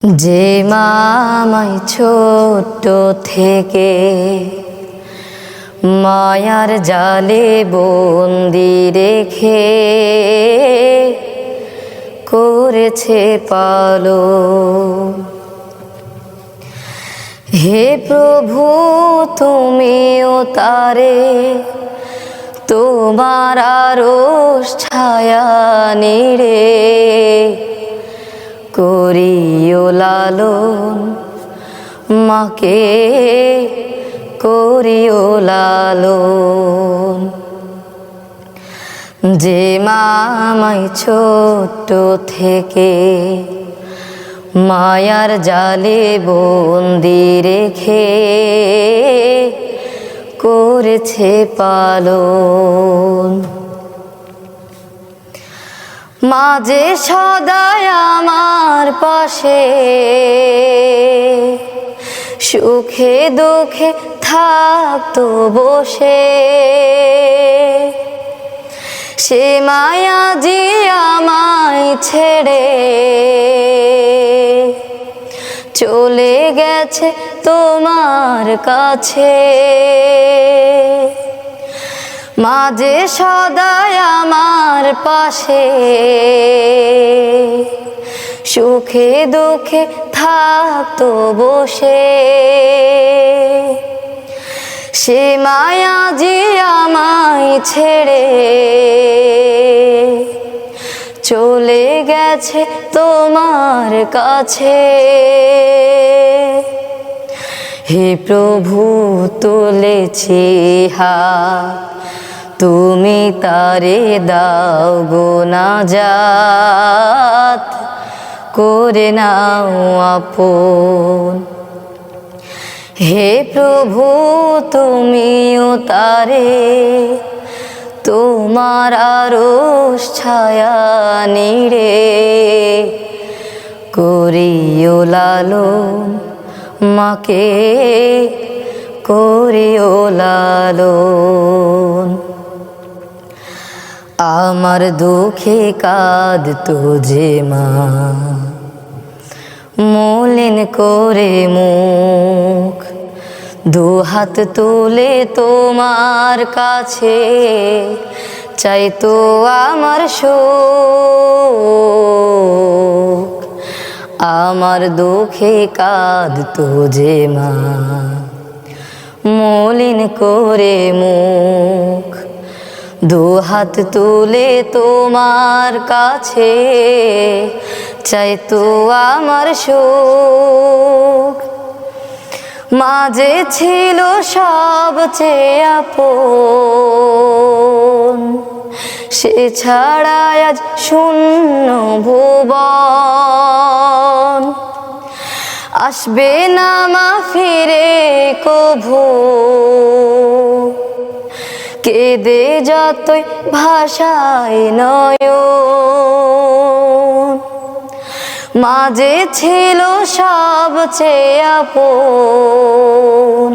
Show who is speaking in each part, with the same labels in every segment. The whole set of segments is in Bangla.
Speaker 1: যে মা আমায় ছোট্ট থেকে মায়ার জালে বন্দি রেখে করেছে পালন। হে প্রভু তুমিও তারে তোমার আরশ ছায়া নিড়ে করিও লালন, মাকে করিও লালন। যে মা আমায় ছোট্ট থেকে মায়ার জালে বন্দি রেখে করেছে পালন। মাঝে সদাই আমার পাশে সুখে দুঃখে থাকতো বসে, সে মায়া জি আমায় ছেড়ে চলে গেছে তোমার কাছে। মাঝে সদাই আমার পাশে সুখে দুঃখে থাকতো বসে, সে মায়া জি আমায় ছেড়ে চলে গেছে তোমার কাছে। হে প্রভু তুলেছি হাত, তুমি তারে দাও গো নাজাত, করে নাও আপন। হে প্রভু তুমিও তারে তোমার আরশ ছায়া নিড়ে করিও লালন, মাকে করিও লালন। আমার দুঃখে কাঁদতো যে মা মলিন করে মুখ, দুহাত তুলে তোমার কাছে চাইতো আমার সুখ। আমার দুঃখে কাঁদতো যে মা মলিন করে মুখ, দুহাত তুলে তোমার কাছে চাইতো আমার সুখ। মাঝে ছিল সবচেয়ে আপন, সে ছাড়া আজ শূন্য ভুবন। আসবে না মা ফিরে কভু, কেঁদে যতই ভাষায় নয়ন। মাঝে ছিল সবচেয়ে আপন,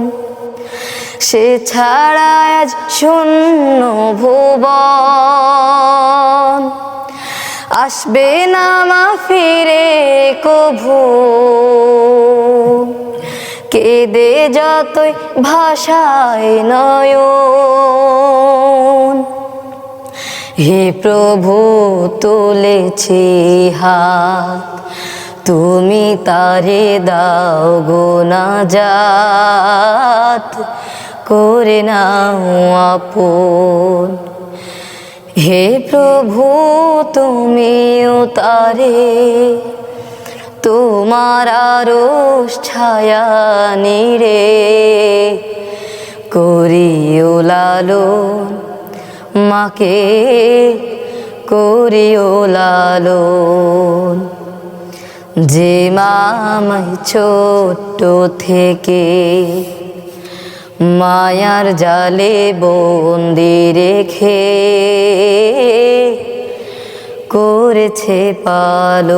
Speaker 1: সে ছাড়া আজ শূন্য ভুবন। আসবে না মা ফিরে কভু, কেঁদে যতই ভাষায় নয়ন। হে প্রভু তুলেছি হাত, তুমি তারে দাও গো নাজাত, করে নাও আপন। হে প্রভু তুমিও তারে তোমার আরশ ছায়া নিড়ে করিও লালন, মাকে করিও লালন। যে মা আমায় ছোট্ট থেকে মায়ার জালে বন্দি রেখে করেছে পালন।